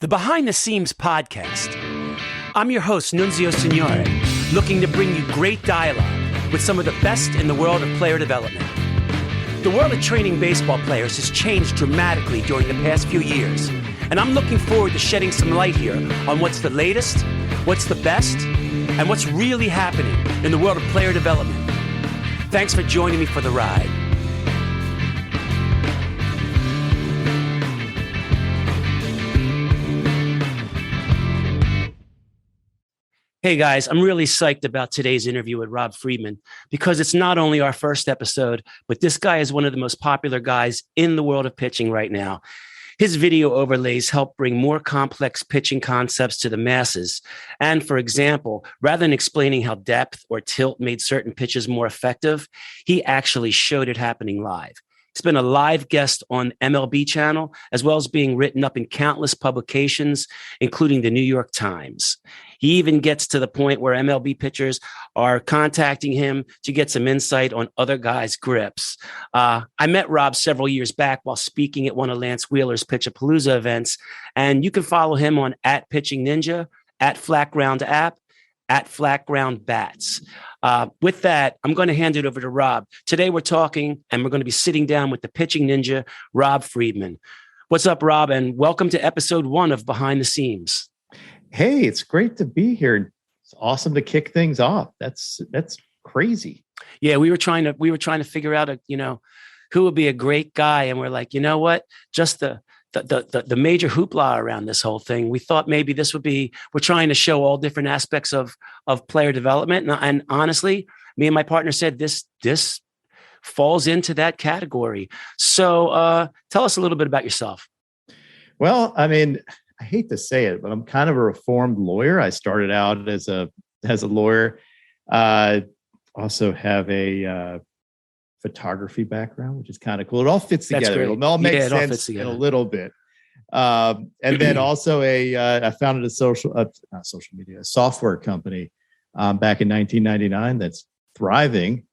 The Behind the Scenes podcast. I'm your host, Nunzio Signore, looking to bring you great dialogue with some of the best in the world of player development. The world of training baseball players has changed dramatically during the past few years, and I'm looking forward to shedding some light here on what's the latest, what's the best, and what's really happening in the world of player development. Thanks for joining me for the ride. Hey guys, I'm really psyched about today's interview with Rob Friedman because it's not only our first episode, but this guy is one of the most popular guys in the world of pitching right now. His video overlays help bring more complex pitching concepts to the masses. And for example, rather than explaining how depth or tilt made certain pitches more effective, he actually showed it happening live. He's been a live guest on MLB Channel, as well as being written up in countless publications, including the New York Times. He even gets to the point where MLB pitchers are contacting him to get some insight on other guys' grips. I met Rob several years back while speaking at one of Lantz Wheeler's pitch-a-palooza events, and you can follow him on @PitchingNinja, @FlatGroundApp, @FlatGroundBats. With that, I'm going to hand it over to Rob. Today we're talking, and we're going to be sitting down with the pitching ninja, Rob Friedman. What's up, Rob? And welcome to episode 1 of Behind the Scenes. Hey, it's great to be here. It's awesome to kick things off. That's crazy. Yeah, we were trying to figure out who would be a great guy, and we're like, you know what? Just the major hoopla around this whole thing. We thought maybe this would be. We're trying to show all different aspects of player development, and honestly, me and my partner said this falls into that category. So, tell us a little bit about yourself. Well, I mean, I hate to say it, but I'm kind of a reformed lawyer. I started out as a lawyer. Also have a photography background, which is kind of cool. It all fits together. It all makes sense in a little bit. And then also I founded a software company back in 1999 that's thriving.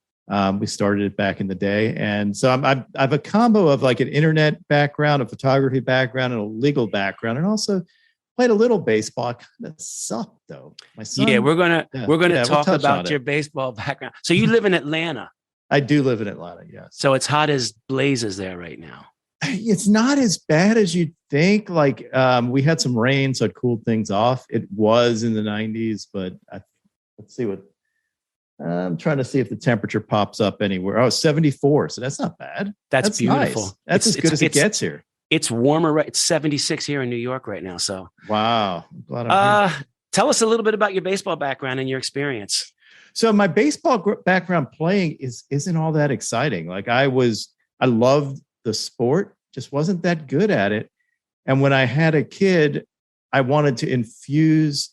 We started it back in the day. And so I have a combo of like an internet background, a photography background, and a legal background, and also played a little baseball. Kind of sucked though. My son. Yeah, we're gonna talk about your baseball background. So you live in Atlanta. I do live in Atlanta, yes. So it's hot as blazes there right now. It's not as bad as you'd think. Like we had some rain, so it cooled things off. It was in the 90s, but let's see what. I'm trying to see if the temperature pops up anywhere. Oh, 74. So that's not bad. That's beautiful. Nice. That's as good as it gets here. It's warmer, right? It's 76 here in New York right now. So wow. I'm glad I'm here. Tell us a little bit about your baseball background and your experience. So my baseball background playing isn't all that exciting. Like I loved the sport, just wasn't that good at it. And when I had a kid, I wanted to infuse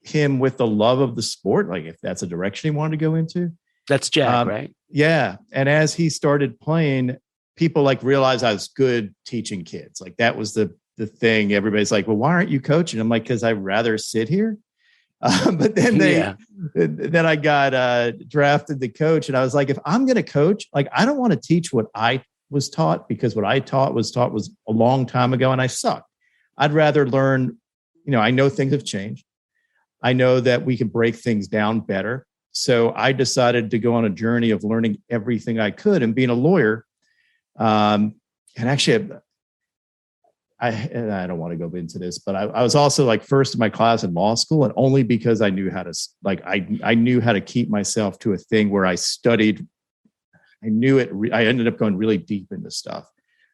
him with the love of the sport, like if that's a direction he wanted to go into. That's Jack, right? Yeah. And as he started playing, people like realized I was good teaching kids. Like that was the thing. Everybody's like, well, why aren't you coaching? I'm like, because I'd rather sit here. But then then I got drafted to coach, and I was like, if I'm going to coach, like I don't want to teach what I was taught, because what I taught was a long time ago, and I sucked. I'd rather learn. I know things have changed. I know that we can break things down better. So I decided to go on a journey of learning everything I could and being a lawyer. And actually, I don't want to go into this, but I was also like first in my class in law school, and only because I knew how to, I knew how to keep myself to a thing where I studied. I knew it. I ended up going really deep into stuff.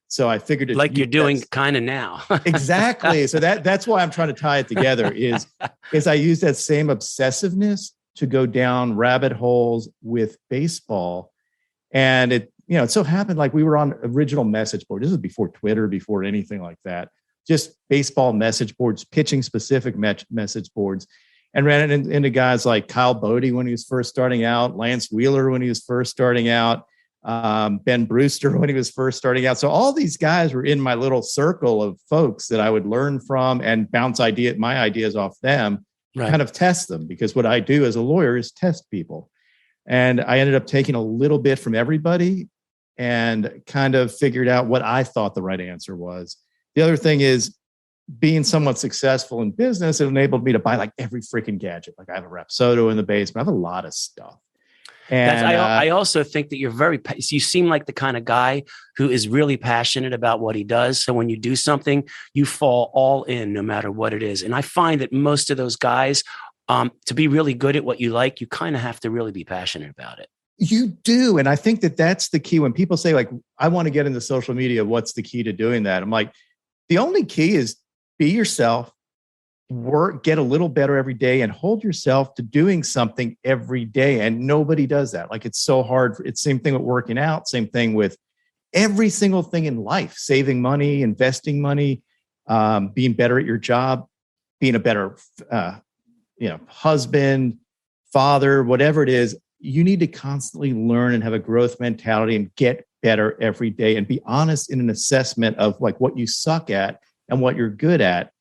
So I figured it like you're doing kind of now. Exactly. So that's why I'm trying to tie it together is I use that same obsessiveness to go down rabbit holes with baseball. And it so happened like we were on original message board. This was before Twitter, before anything like that. Just baseball message boards, pitching specific message boards, and ran into guys like Kyle Bodie when he was first starting out, Lantz Wheeler when he was first starting out, Ben Brewster when he was first starting out. So all these guys were in my little circle of folks that I would learn from and bounce my ideas off them, right. Kind of test them, because what I do as a lawyer is test people. And I ended up taking a little bit from everybody and kind of figured out what I thought the right answer was. The other thing is being somewhat successful in business, it enabled me to buy like every freaking gadget. Like I have a Rapsodo in the basement. I have a lot of stuff. And I also think that you seem like the kind of guy who is really passionate about what he does. So when you do something, you fall all in no matter what it is. And I find that most of those guys, to be really good at what you like, you kind of have to really be passionate about it. You do. And I think that that's the key. When people say like, I want to get into social media, what's the key to doing that? I'm like, the only key is be yourself, work, get a little better every day, and hold yourself to doing something every day. And nobody does that. Like it's so hard. It's same thing with working out, same thing with every single thing in life, saving money, investing money, being better at your job, being a better, husband, father, whatever it is. You need to constantly learn and have a growth mentality and get better every day and be honest in an assessment of like what you suck at and what you're good at.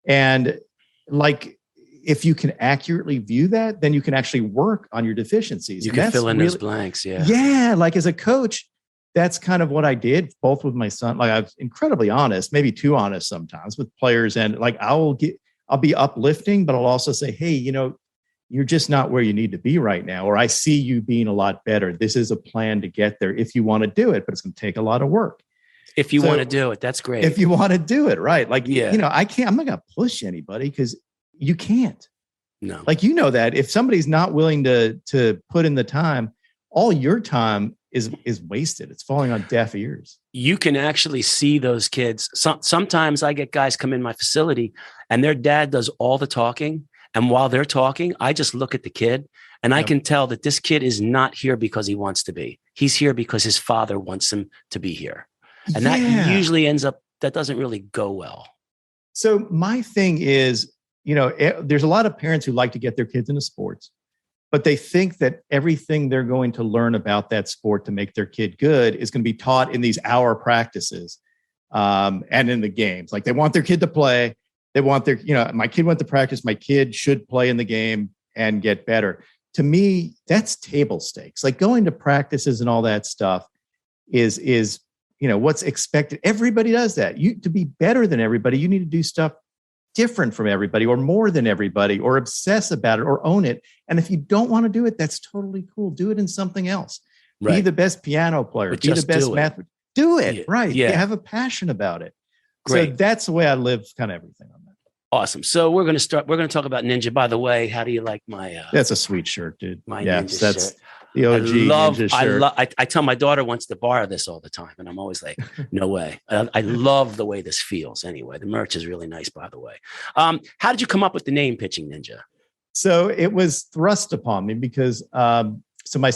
And like, if you can accurately view that, then you can actually work on your deficiencies. You can fill in those blanks. Yeah. Yeah. Like as a coach, that's kind of what I did both with my son. Like I was incredibly honest, maybe too honest sometimes with players. And like, I'll be uplifting, but I'll also say, hey, you're just not where you need to be right now. Or I see you being a lot better. This is a plan to get there if you want to do it, but it's going to take a lot of work. If you want to do it, that's great. If you want to do it, right. Like, I'm not going to push anybody because you can't. No. Like, that if somebody's not willing to put in the time, all your time is wasted. It's falling on deaf ears. You can actually see those kids. Sometimes I get guys come in my facility and their dad does all the talking. And while they're talking, I just look at the kid and I can tell that this kid is not here because he wants to be. He's here because his father wants him to be here. And that usually that doesn't really go well. So my thing is, there's a lot of parents who like to get their kids into sports, but they think that everything they're going to learn about that sport to make their kid good is going to be taught in these hour practices and in the games. Like they want their kid to play. They want my kid went to practice. My kid should play in the game and get better. To me, that's table stakes. Like going to practices and all that stuff is what's expected. Everybody does that. To be better than everybody, you need to do stuff different from everybody or more than everybody or obsess about it or own it. And if you don't want to do it, that's totally cool. Do it in something else. Right. Be the best piano player. Be the best math. Do it. Yeah. Right. Yeah. Have a passion about it. Great. So that's the way I live kind of everything on that. Awesome. So we're going to talk about Ninja. By the way, how do you like my? That's a sweet shirt, dude. My Ninja that's shirt. The OG Ninja shirt. I tell my daughter wants to borrow this all the time, and I'm always like, no way. I love the way this feels. Anyway, the merch is really nice, by the way. How did you come up with the name Pitching Ninja? So it was thrust upon me because so my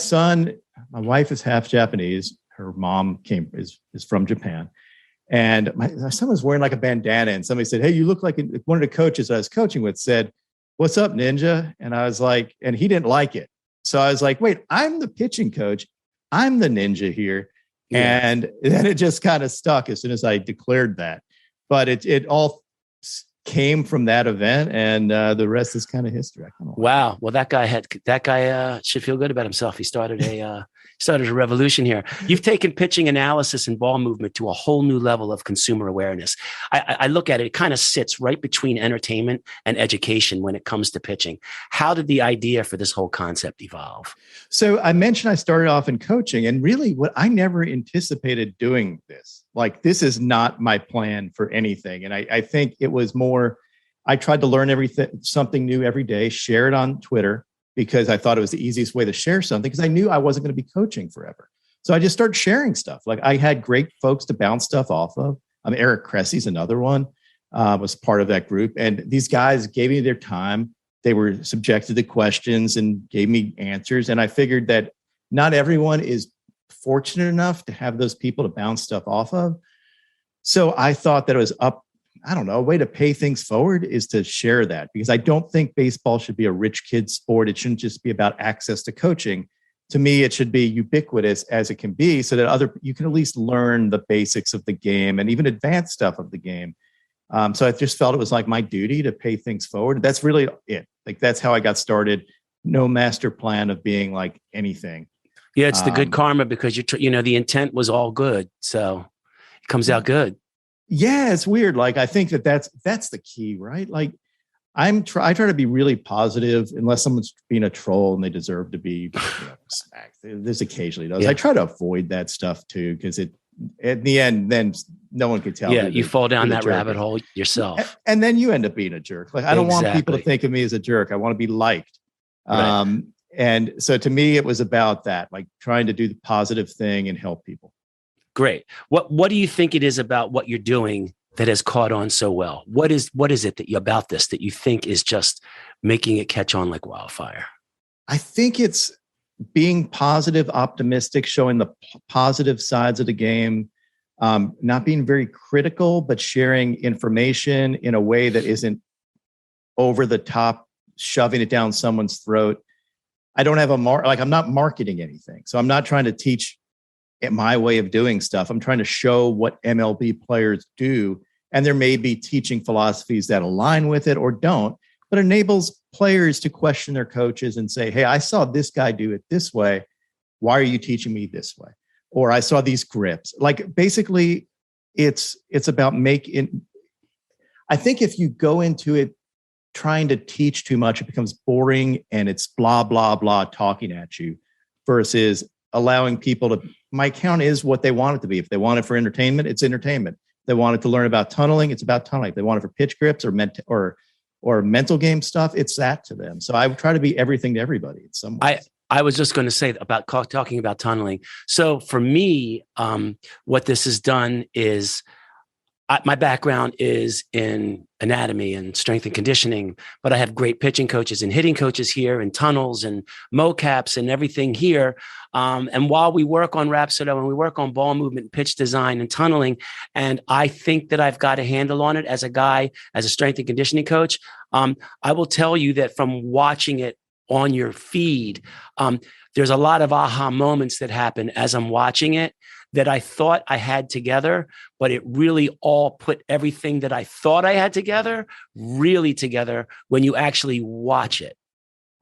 wife is half Japanese. Her mom is from Japan. And my son was wearing like a bandana and somebody said, hey, you look like one of the coaches I was coaching with said, what's up, Ninja? And I was like, and he didn't like it. So I was like, wait, I'm the pitching coach. I'm the ninja here. Yeah. And then it just kind of stuck as soon as I declared that. But it all came from that event and the rest is kind of history. Wow. Well, that guy should feel good about himself. He started a revolution here. You've taken pitching analysis and ball movement to a whole new level of consumer awareness. I look at it, it kind of sits right between entertainment and education when it comes to pitching. How did the idea for this whole concept evolve? So I mentioned I started off in coaching and really I never anticipated doing this. Like, this is not my plan for anything. And I think it was more, I tried to learn something new every day, share it on Twitter, because I thought it was the easiest way to share something because I knew I wasn't going to be coaching forever. So I just started sharing stuff. Like I had great folks to bounce stuff off of. Eric Cressy's another one, was part of that group. And these guys gave me their time. They were subjected to questions and gave me answers. And I figured that not everyone is fortunate enough to have those people to bounce stuff off of. So I thought that it was a way to pay things forward is to share that, because I don't think baseball should be a rich kid sport. It shouldn't just be about access to coaching. To me, it should be ubiquitous as it can be so that you can at least learn the basics of the game and even advanced stuff of the game. So I just felt it was like my duty to pay things forward. That's really it. Like that's how I got started. No master plan of being like anything. Yeah, it's the good karma because the intent was all good. So it comes out good. Yeah, it's weird. Like, I think that's the key, right? Like, I try to be really positive, unless someone's being a troll and they deserve to be, smacked. There's occasionally those. Yeah. I try to avoid that stuff too, because at the end, then no one can tell. Yeah, you fall down that rabbit hole yourself, and then you end up being a jerk. Like, I don't want people to think of me as a jerk. I want to be liked. Right. And so to me, it was about that, like trying to do the positive thing and help people. Great. What do you think it is about what you're doing that has caught on so well? What is it about this that you think is just making it catch on like wildfire? I think it's being positive, optimistic, showing the positive sides of the game, not being very critical, but sharing information in a way that isn't over the top, shoving it down someone's throat. I don't have I'm not marketing anything. So I'm not trying to teach my way of doing stuff. I'm trying to show what MLB players do. And there may be teaching philosophies that align with it or don't, but enables players to question their coaches and say, hey, I saw this guy do it this way. Why are you teaching me this way? Or I saw these grips. Like, basically, it's about I think if you go into it trying to teach too much, it becomes boring and it's blah, blah, blah talking at you, versus allowing people to, my count is what they want it to be. If they want it for entertainment, it's entertainment. If they want it to learn about tunneling, it's about tunneling. If they want it for pitch grips or mental game stuff, it's that to them. So I try to be everything to everybody in some ways. I was just going to say about talking about tunneling. So for me, what this has done is my background is in anatomy and strength and conditioning, but I have great pitching coaches and hitting coaches here and tunnels and mocaps and everything here. And while we work on Rhapsodo and we work on ball movement, pitch design and tunneling, and I think that I've got a handle on it as a strength and conditioning coach, I will tell you that from watching it on your feed, there's a lot of aha moments that happen as I'm watching it that I thought I had together, but it really all put everything that I thought I had together really together when you actually watch it.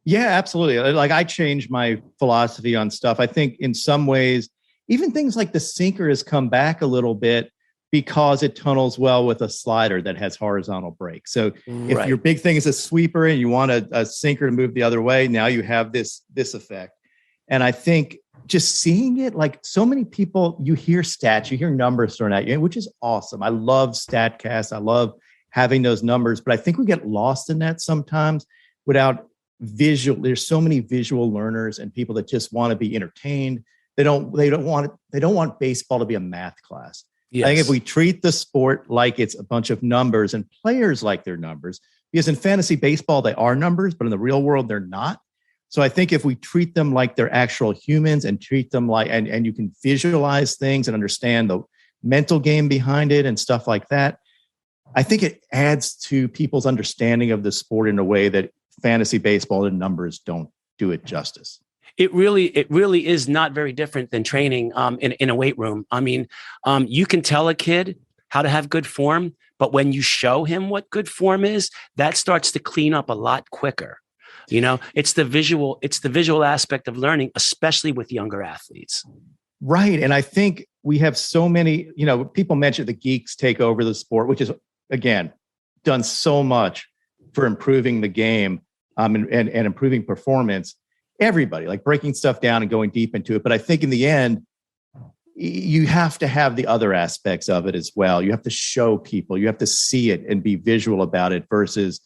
Yeah, absolutely. Like, I changed my philosophy on stuff. I think in some ways, even things like the sinker has come back a little bit because it tunnels well with a slider that has horizontal break. So if your big thing is a sweeper and you want a sinker to move the other way, now you have this effect. And I think just seeing it, like, so many people, you hear stats, you hear numbers thrown at you, which is awesome. I love StatCast. I love having those numbers, but I think we get lost in that sometimes without visual. There's so many visual learners and people that just want to be entertained. They don't want baseball to be a math class. Yes. I think if we treat the sport like it's a bunch of numbers and players like their numbers, because in fantasy baseball, they are numbers, but in the real world, they're not. So I think if we treat them like they're actual humans and treat them like, and you can visualize things and understand the mental game behind it and stuff like that, I think it adds to people's understanding of the sport in a way that fantasy baseball and numbers don't do it justice. It really is not very different than training in a weight room. I mean, you can tell a kid how to have good form, but when you show him what good form is, that starts to clean up a lot quicker. You know, it's the visual aspect of learning, especially with younger athletes. Right. And I think we have so many, people mention the geeks take over the sport, which is, again, done so much for improving the game and improving performance. Everybody, like, breaking stuff down and going deep into it. But I think in the end, you have to have the other aspects of it as well. You have to show people, you have to see it and be visual about it versus,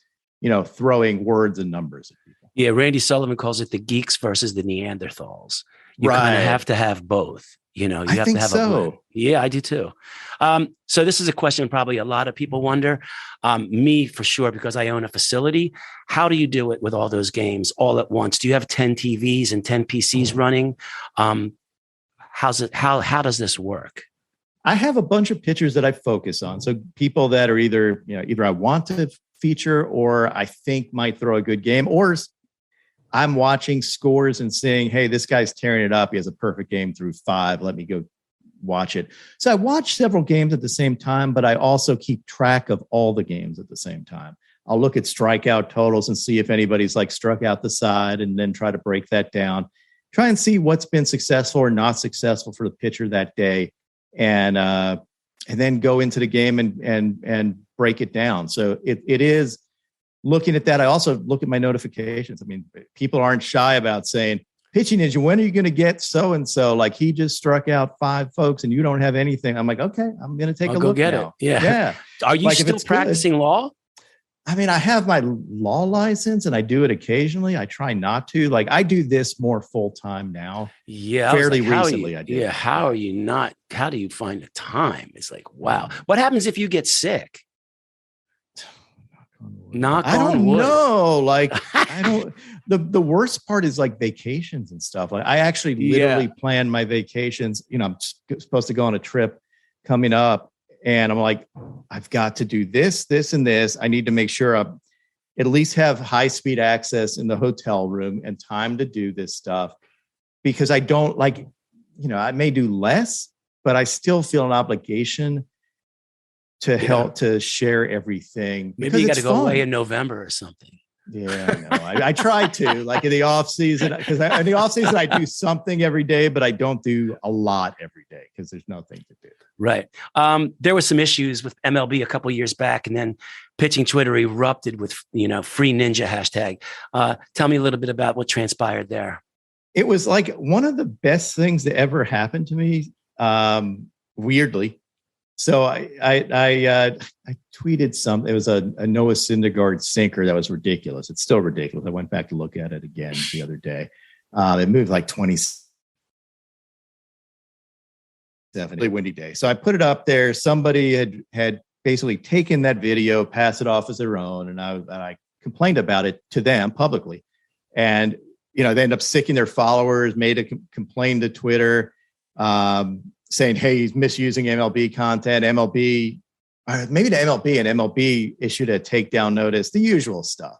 throwing words and numbers at people. Yeah, Randy Sullivan calls it the geeks versus the Neanderthals. You kind of have to have both. You have to have a blend. Yeah, I do too. So this is a question probably a lot of people wonder. Me for sure, because I own a facility. How do you do it with all those games all at once? Do you have 10 TVs and 10 PCs running? How does this work? I have a bunch of pitchers that I focus on. So people that are either I want to feature or I think might throw a good game, or I'm watching scores and saying, hey, this guy's tearing it up. He has a perfect game through 5. Let me go watch it. So I watch several games at the same time, but I also keep track of all the games at the same time. I'll look at strikeout totals and see if anybody's like struck out the side and then try to break that down. Try and see what's been successful or not successful for the pitcher that day. And then go into the game and break it down. So it is looking at that. I also look at my notifications. I mean, people aren't shy about saying, Pitching Ninja, when are you going to get so-and-so? Like, he just struck out 5 folks and you don't have anything. I'm like, okay, I'm going to take a look now. Yeah. Are you like still practicing law? I mean, I have my law license and I do it occasionally. I try not to. Like, I do this more full-time now. Yeah. Fairly recently, I did. Yeah. How do you find the time? It's like, wow. What happens if you get sick? I don't know. Like, I don't, the worst part is like vacations and stuff. Like, I actually literally plan my vacations. You know, I'm supposed to go on a trip coming up and I'm like, I've got to do this, this, and this. I need to make sure I at least have high speed access in the hotel room and time to do this stuff, because I don't like, you know, I may do less, but I still feel an obligation to help to share everything. Maybe you got to go away in November or something. Yeah, I know. I try to, like, in the off season, because in the off season I do something every day, but I don't do a lot every day because there's nothing to do. Right. There were some issues with MLB a couple of years back, and then pitching Twitter erupted with, free ninja hashtag. Tell me a little bit about what transpired there. It was like one of the best things that ever happened to me. Weirdly. So I tweeted something. It was a Noah Syndergaard sinker that was ridiculous. It's still ridiculous. I went back to look at it again the other day. It moved like 27. Really windy day. So I put it up there. Somebody had basically taken that video, passed it off as their own, and I complained about it to them publicly. And they ended up sicking their followers, made a complaint to Twitter. Saying, hey, he's misusing MLB content. MLB, maybe the MLB, and MLB issued a takedown notice, the usual stuff.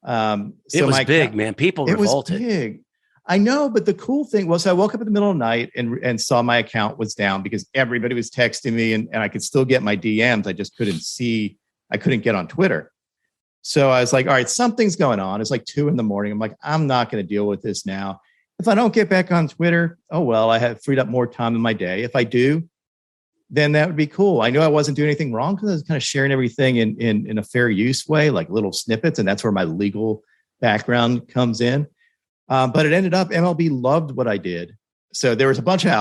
It was big, man. People revolted. It was big. I know, but the cool thing was I woke up in the middle of the night and saw my account was down because everybody was texting me and I could still get my DMs. I just I couldn't get on Twitter. So I was like, all right, something's going on. It's like 2 a.m. I'm like, I'm not going to deal with this now. If I don't get back on Twitter, oh, well, I have freed up more time in my day. If I do, then that would be cool. I knew I wasn't doing anything wrong because I was kind of sharing everything in a fair use way, like little snippets. And that's where my legal background comes in. But it ended up MLB loved what I did. So there was a bunch of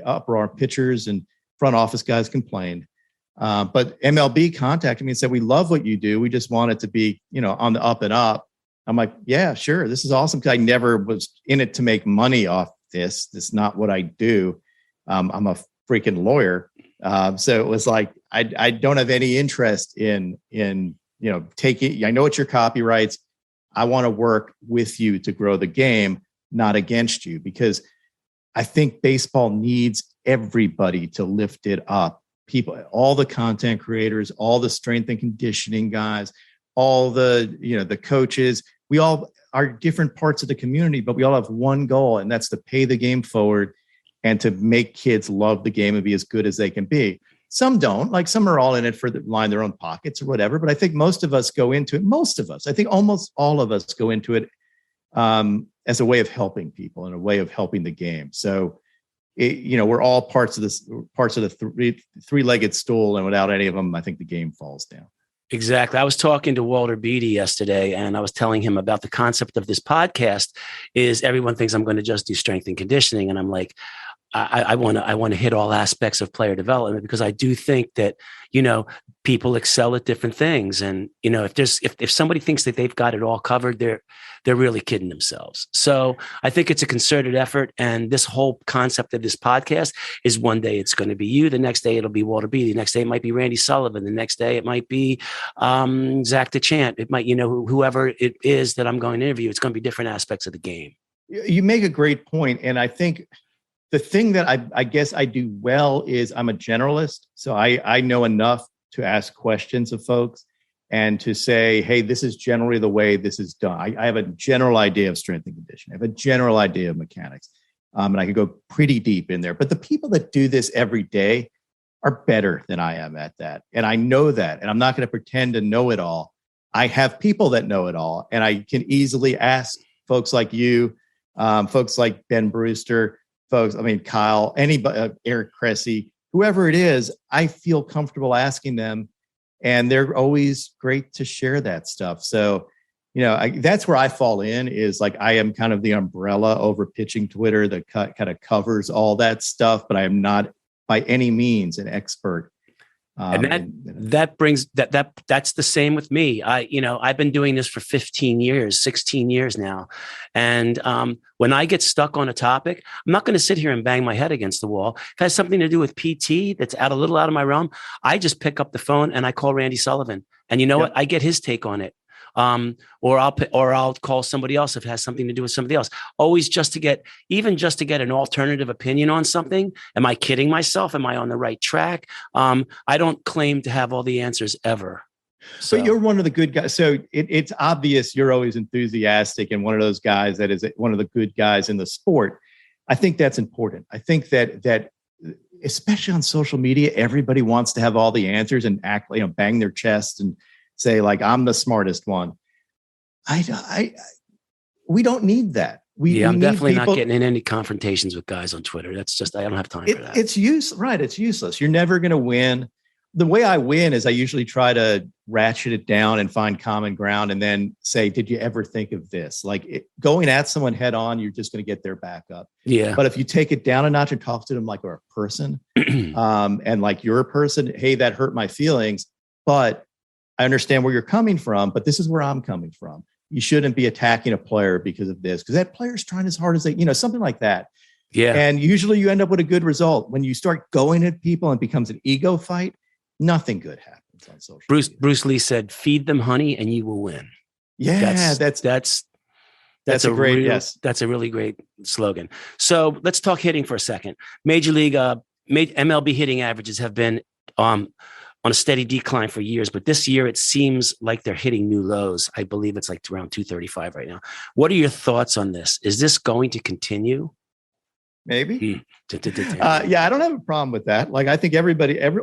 uproar. Pitchers and front office guys complained. But MLB contacted me and said, we love what you do. We just want it to be, on the up and up. I'm like, yeah, sure. This is awesome. Because I never was in it to make money off this. That's not what I do. I'm a freaking lawyer. So it was like, I don't have any interest in taking, I know it's your copyrights. I want to work with you to grow the game, not against you, because I think baseball needs everybody to lift it up. People, all the content creators, all the strength and conditioning guys, all the coaches, we all are different parts of the community, but we all have one goal, and that's to pay the game forward and to make kids love the game and be as good as they can be. Some don't, like some are all in it for line their own pockets or whatever. But I think most of us go into it. I think almost all of us go into it as a way of helping people and a way of helping the game. So, we're all parts of the three-legged stool, and without any of them, I think the game falls down. Exactly. I was talking to Walter Beatty yesterday, and I was telling him about the concept of this podcast is everyone thinks I'm going to just do strength and conditioning. And I'm like, I want to hit all aspects of player development, because I do think that, people excel at different things. And, if somebody thinks that they've got it all covered, they're really kidding themselves. So I think it's a concerted effort. And this whole concept of this podcast is one day it's going to be you. The next day it'll be Walter Beatty. The next day it might be Randy Sullivan. The next day it might be Zach DeChant. It might, whoever it is that I'm going to interview, it's going to be different aspects of the game. You make a great point. And I think the thing that I guess I do well is I'm a generalist. So I know enough to ask questions of folks and to say, hey, this is generally the way this is done. I have a general idea of strength and conditioning. I have a general idea of mechanics. And I can go pretty deep in there. But the people that do this every day are better than I am at that. And I know that. And I'm not going to pretend to know it all. I have people that know it all. And I can easily ask folks like you, folks like Ben Brewster, Kyle, anybody, Eric Cressy, whoever it is, I feel comfortable asking them, and they're always great to share that stuff. So, that's where I fall in, is like, I am kind of the umbrella over pitching Twitter that kind of covers all that stuff, but I am not by any means an expert. And that brings that's the same with me. I've been doing this for 15 years, 16 years now. And when I get stuck on a topic, I'm not going to sit here and bang my head against the wall. If it has something to do with PT that's a little out of my realm, I just pick up the phone and I call Randy Sullivan. And you know what? I get his take on it. Or I'll call somebody else if it has something to do with somebody else. Always just to get an alternative opinion on something. Am I kidding myself? Am I on the right track? I don't claim to have all the answers ever. So you're one of the good guys. So it's obvious you're always enthusiastic and one of those guys that is one of the good guys in the sport. I think that's important. I think that especially on social media, everybody wants to have all the answers and act, bang their chest and say, like, I'm the smartest one. We don't need that. I'm definitely not getting in any confrontations with guys on Twitter. That's just, I don't have time for that. It's useless. You're never going to win. The way I win is I usually try to ratchet it down and find common ground and then say, did you ever think of this? Like, going at someone head on, you're just going to get their back up. Yeah. But if you take it down a notch and talk to them like a person, and like you're a person, hey, that hurt my feelings, but I understand where you're coming from, but this is where I'm coming from. You shouldn't be attacking a player because of this, because that player's trying as hard as they, something like that. Yeah. And usually you end up with a good result. When you start going at people and it becomes an ego fight, nothing good happens on social media. Bruce Lee said, feed them honey and you will win. Yeah, that's a great, yes. That's a really great slogan. So let's talk hitting for a second. Major League, MLB hitting averages have been on a steady decline for years, but this year it seems like they're hitting new lows. I believe it's like around 235 right now. What are your thoughts on this? Is this going to continue? Maybe. Yeah, I don't have a problem with that. Like, I think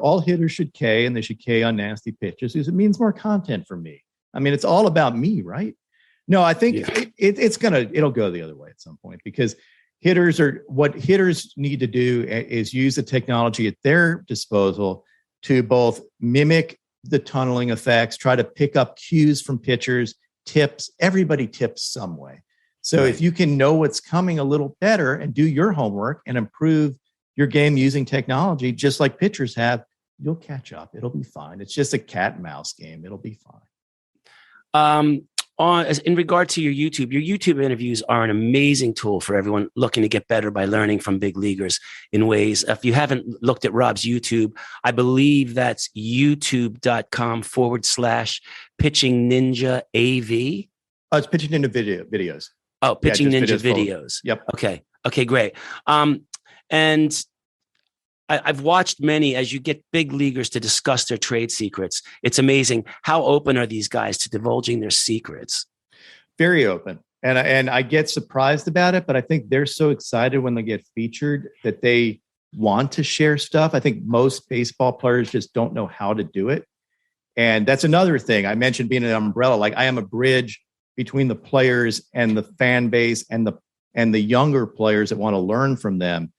all hitters should K, and they should K on nasty pitches because it means more content for me. I mean, it's all about me, right? No, I think it'll go the other way at some point, because what hitters need to do is use the technology at their disposal to both mimic the tunneling effects, try to pick up cues from pitchers, tips. Everybody tips some way. So if you can know what's coming a little better and do your homework and improve your game using technology, just like pitchers have, you'll catch up. It'll be fine. It's just a cat and mouse game. It'll be fine. In regard to your YouTube interviews are an amazing tool for everyone looking to get better by learning from big leaguers in ways. If you haven't looked at Rob's YouTube, I believe that's youtube.com/pitching ninja AV. It's Pitching Ninja videos. Oh, Pitching Ninja videos. Forward. Yep. Okay, great. And I've watched many as you get big leaguers to discuss their trade secrets. It's amazing. How open are these guys to divulging their secrets? Very open. And I get surprised about it, but I think they're so excited when they get featured that they want to share stuff. I think most baseball players just don't know how to do it. And that's another thing. I mentioned being an umbrella. Like, I am a bridge between the players and the fan base and the younger players that want to learn from them.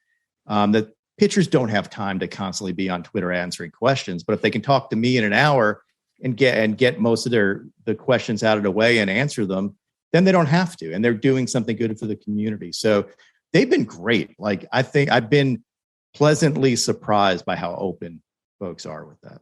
That pitchers don't have time to constantly be on Twitter answering questions, but if they can talk to me in an hour and get most of the questions out of the way and answer them, then they don't have to, and they're doing something good for the community. So they've been great. Like, I think I've been pleasantly surprised by how open folks are with that.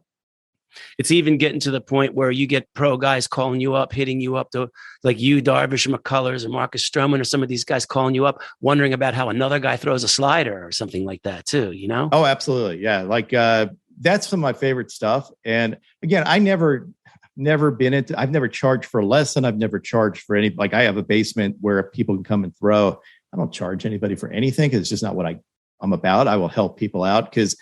It's even getting to the point where you get pro guys calling you up, hitting you up, to like you, Darvish, or McCullers, or Marcus Stroman, or some of these guys calling you up, wondering about how another guy throws a slider or something like that too, Oh, absolutely. Yeah. Like, that's some of my favorite stuff. And again, I've never charged for a lesson. I've never charged for any, like, I have a basement where people can come and throw. I don't charge anybody for anything because it's just not what I'm about. I will help people out because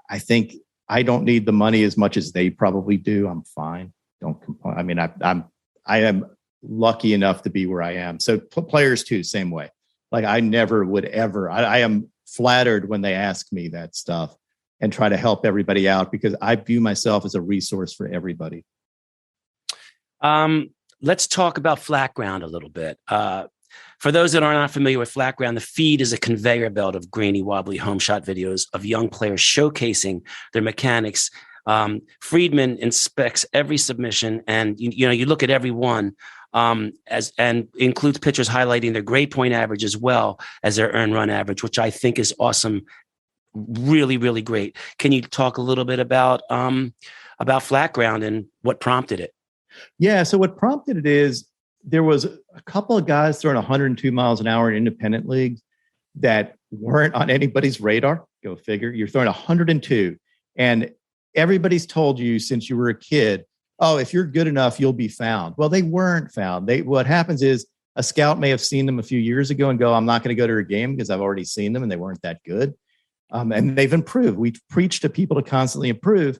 I think I don't need the money as much as they probably do. I'm fine. Don't complain. I mean, I am lucky enough to be where I am. So players too, same way. Like, I never would ever, I am flattered when they ask me that stuff and try to help everybody out because I view myself as a resource for everybody. Let's talk about flat ground a little bit. For those that are not familiar with flat ground, the feed is a conveyor belt of grainy, wobbly home shot videos of young players showcasing their mechanics. Friedman inspects every submission, and you look at every one and includes pitchers highlighting their grade point average as well as their earned run average, which I think is awesome. Really, really great. Can you talk a little bit about flat ground and what prompted it? Yeah. So what prompted it is there was a couple of guys throwing 102 miles an hour in independent leagues that weren't on anybody's radar. Go figure. You're throwing 102, and everybody's told you since you were a kid, oh, if you're good enough, you'll be found. Well, they weren't found. What happens is a scout may have seen them a few years ago and go, I'm not going to go to a game because I've already seen them and they weren't that good. And they've improved. We preach to people to constantly improve.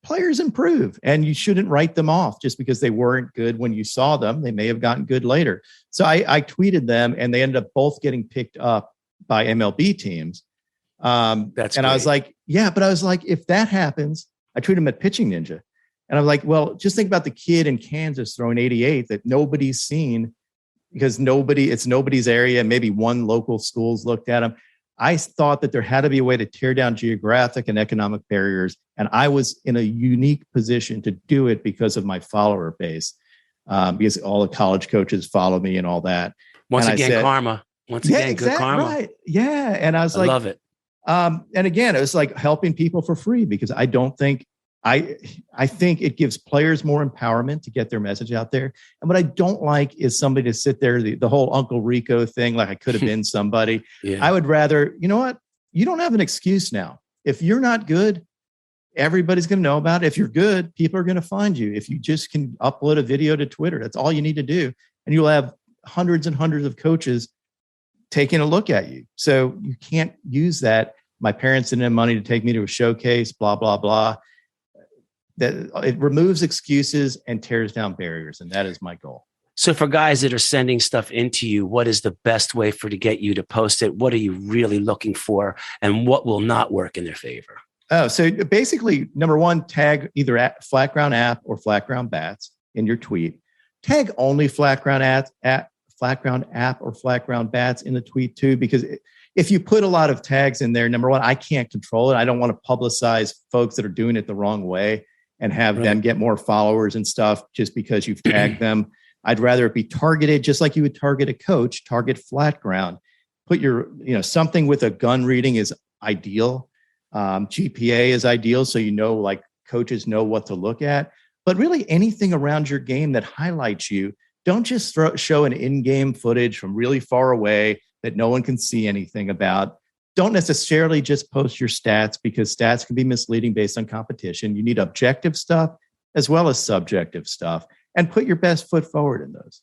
Players improve, and you shouldn't write them off just because they weren't good when you saw them. They may have gotten good later. So I tweeted them, and they ended up both getting picked up by MLB teams. That's and great. I was like, yeah, but I was like, if that happens, I tweeted them at Pitching Ninja. And I'm like, well, just think about the kid in Kansas throwing 88 that nobody's seen because it's nobody's area. Maybe one local school's looked at him. I thought that there had to be a way to tear down geographic and economic barriers. And I was in a unique position to do it because of my follower base, because all the college coaches follow me and all that. Once again, karma. Good karma. Right. Yeah. And I was like, I love it. And again, it was like helping people for free because I don't think I think it gives players more empowerment to get their message out there. And what I don't like is somebody to sit there, the whole Uncle Rico thing, like I could have been somebody. Yeah. I would rather, you know what? You don't have an excuse now. If you're not good, everybody's going to know about it. If you're good, people are going to find you. If you just can upload a video to Twitter, that's all you need to do. And you'll have hundreds and hundreds of coaches taking a look at you. So you can't use that. My parents didn't have money to take me to a showcase, blah, blah, blah. That it removes excuses and tears down barriers. And that is my goal. So for guys that are sending stuff into you, what is the best way to get you to post it? What are you really looking for? And what will not work in their favor? Oh, so basically, number one, tag either at Flat Ground App or Flat Ground Bats in your tweet. Tag only Flat Ground at Flat Ground App or Flat Ground Bats in the tweet too, because if you put a lot of tags in there, number one, I can't control it. I don't want to publicize folks that are doing it the wrong way and have them get more followers and stuff just because you've tagged them. I'd rather it be targeted, just like you would target a coach, target Flat Ground. Put your, something with a gun reading is ideal. GPA is ideal. So, like coaches know what to look at, but really anything around your game that highlights you. Don't just show an in-game footage from really far away that no one can see anything about. Don't necessarily just post your stats because stats can be misleading based on competition. You need objective stuff as well as subjective stuff, and put your best foot forward in those.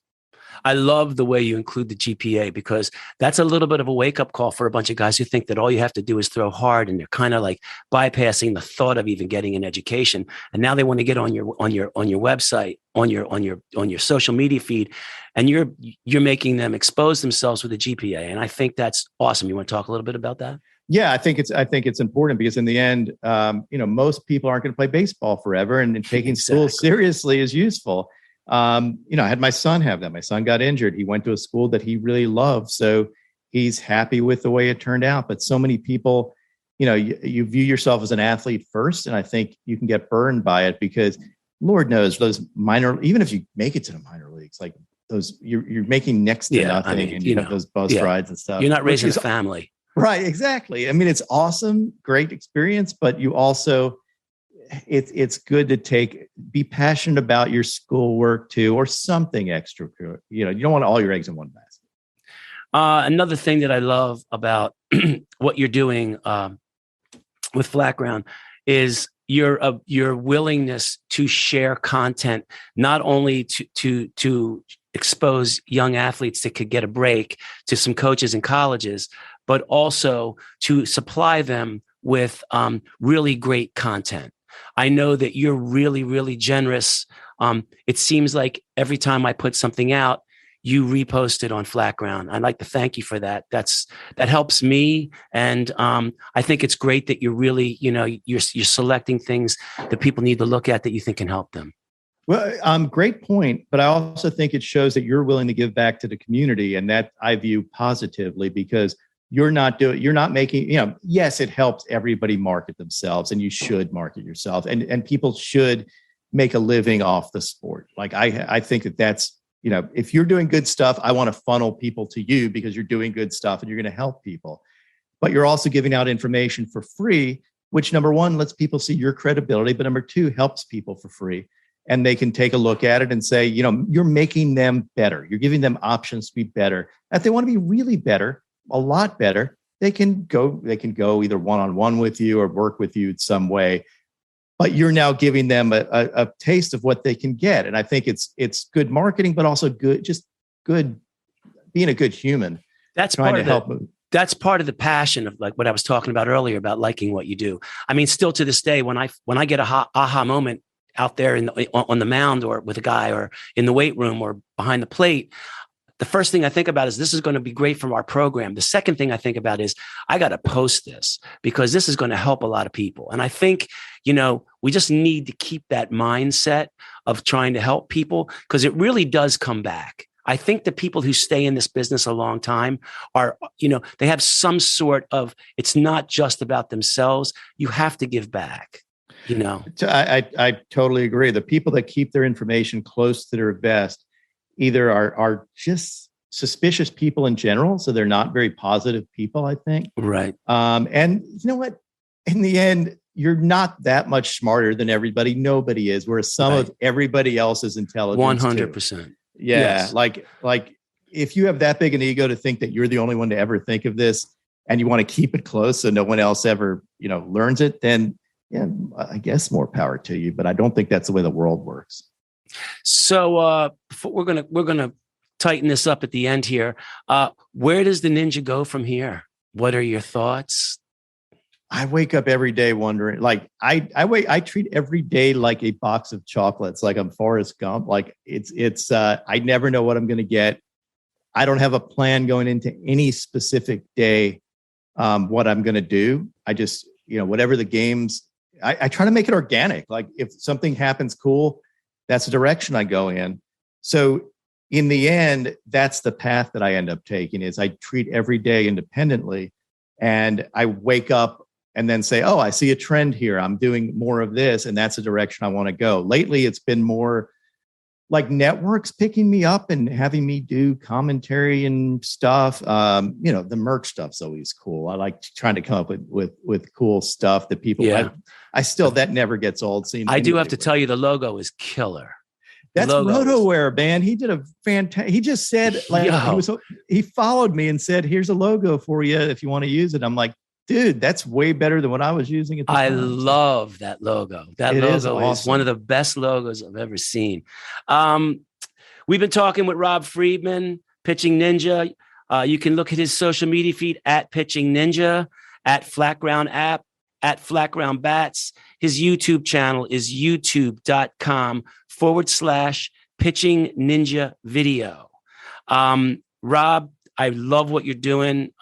I love the way you include the GPA because that's a little bit of a wake-up call for a bunch of guys who think that all you have to do is throw hard, and they're kind of like bypassing the thought of even getting an education. And now they want to get on your website, on your social media feed, and you're making them expose themselves with a GPA. And I think that's awesome. You want to talk a little bit about that? Yeah, I think it's important because in the end, most people aren't going to play baseball forever, and taking school seriously is useful. I had my son have that. My son got injured. He went to a school that he really loved. So he's happy with the way it turned out. But so many people, you view yourself as an athlete first. And I think you can get burned by it because Lord knows those even if you make it to the minor leagues, like those, you're making next to nothing. And you have those bus rides and stuff. You're not raising a family. Right. Exactly. I mean, it's awesome. Great experience, but you also, it's good to be passionate about your schoolwork too, or something extra. You don't want all your eggs in one basket. Another thing that I love about what you're doing with Flat Ground is your willingness to share content, not only to expose young athletes that could get a break to some coaches in colleges, but also to supply them with really great content. I know that you're really, really generous. It seems like every time I put something out, you repost it on Flat Ground. I'd like to thank you for that. That helps me. And I think it's great that you're really, you're selecting things that people need to look at that you think can help them. Well, great point. But I also think it shows that you're willing to give back to the community, and that I view positively, because you're not making, yes, it helps everybody market themselves, and you should market yourself, and people should make a living off the sport. Like I think that's, if you're doing good stuff, I want to funnel people to you because you're doing good stuff and you're going to help people. But you're also giving out information for free, which number one, lets people see your credibility, but number two, helps people for free. And they can take a look at it and say, you're making them better. You're giving them options to be better. If they want to be really better, a lot better, they can go either one-on-one with you or work with you in some way. But you're now giving them a taste of what they can get. And I think it's good marketing, but also good being a good human. That's part of the passion of, like what I was talking about earlier about liking what you do. I mean, still to this day, when I get a aha moment out there on the mound or with a guy or in the weight room or behind the plate, the first thing I think about is this is going to be great for our program. The second thing I think about is I got to post this because this is going to help a lot of people. And I think, we just need to keep that mindset of trying to help people, because it really does come back. I think the people who stay in this business a long time are, they have some sort of, it's not just about themselves. You have to give back. I totally agree. The people that keep their information close to their vest either are just suspicious people in general, so they're not very positive people, I think. Right. And you know what? In the end, you're not that much smarter than everybody. Nobody is. Whereas some of everybody else's intelligence. 100%. Yeah. Yes. Like if you have that big an ego to think that you're the only one to ever think of this, and you want to keep it close so no one else ever, learns it, then I guess more power to you. But I don't think that's the way the world works. So we're gonna tighten this up at the end here. Where does the Ninja go from here? What are your thoughts? I wake up every day wondering, like I treat every day like a box of chocolates, like I'm Forrest Gump. Like it's I never know what I'm going to get. I don't have a plan going into any specific day, what I'm going to do. I just, whatever the games, I try to make it organic. Like if something happens cool, that's the direction I go in. So in the end, that's the path that I end up taking, is I treat every day independently, and I wake up and then say, oh, I see a trend here. I'm doing more of this, and that's the direction I want to go. Lately, it's been more like networks picking me up and having me do commentary and stuff. The merch stuff's always cool. I like trying to come up with cool stuff that people. Yeah. I still, that never gets old. I do have to tell you, the logo is killer. That's RotoWare, man. He did a fantastic. He just said, he followed me and said, "Here's a logo for you if you want to use it." I'm like, dude, that's way better than what I was using at the time. I love that logo. That logo is one of the best logos I've ever seen. We've been talking with Rob Friedman, Pitching Ninja. You can look at his social media feed at Pitching Ninja, at Flat Ground App, at Flat Ground Bats. His YouTube channel is youtube.com/Pitching Ninja Video. Rob, I love what you're doing.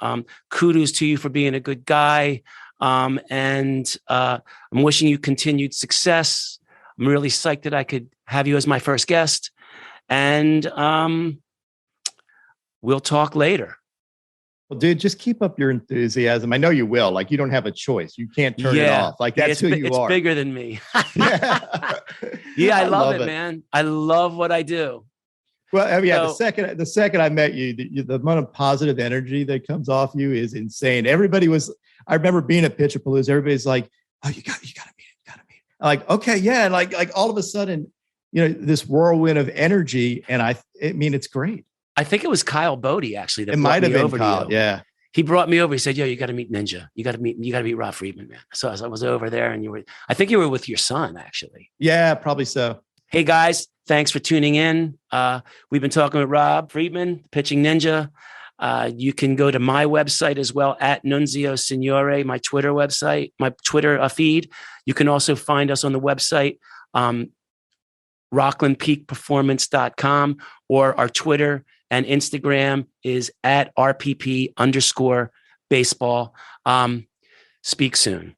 Kudos to you for being a good guy. And I'm wishing you continued success. I'm really psyched that I could have you as my first guest. And we'll talk later. Well, dude, just keep up your enthusiasm. I know you will. Like, you don't have a choice. You can't turn it off. Like, that's who you are. It's bigger than me. I love it, man. I love what I do. Well, I mean, the second I met you, the amount of positive energy that comes off you is insane. I remember being at pitch-a-palooza. Everybody's like, "Oh, you got to meet it. I'm like, okay, yeah." And like all of a sudden, this whirlwind of energy, and I mean, it's great. I think it was Kyle Bodie actually. That it might have been Kyle. Yeah, he brought me over. He said, "Yo, you got to meet Ninja. You got to meet Rob Friedman, man." So I was over there, and I think you were with your son, actually. Yeah, probably so. Hey guys, thanks for tuning in. We've been talking with Rob Friedman, Pitching Ninja. You can go to my website as well, at Nunzio Signore, my Twitter website, my Twitter feed. You can also find us on the website, rocklandpeakperformance.com, or our Twitter and Instagram is at RPP_baseball. Speak soon.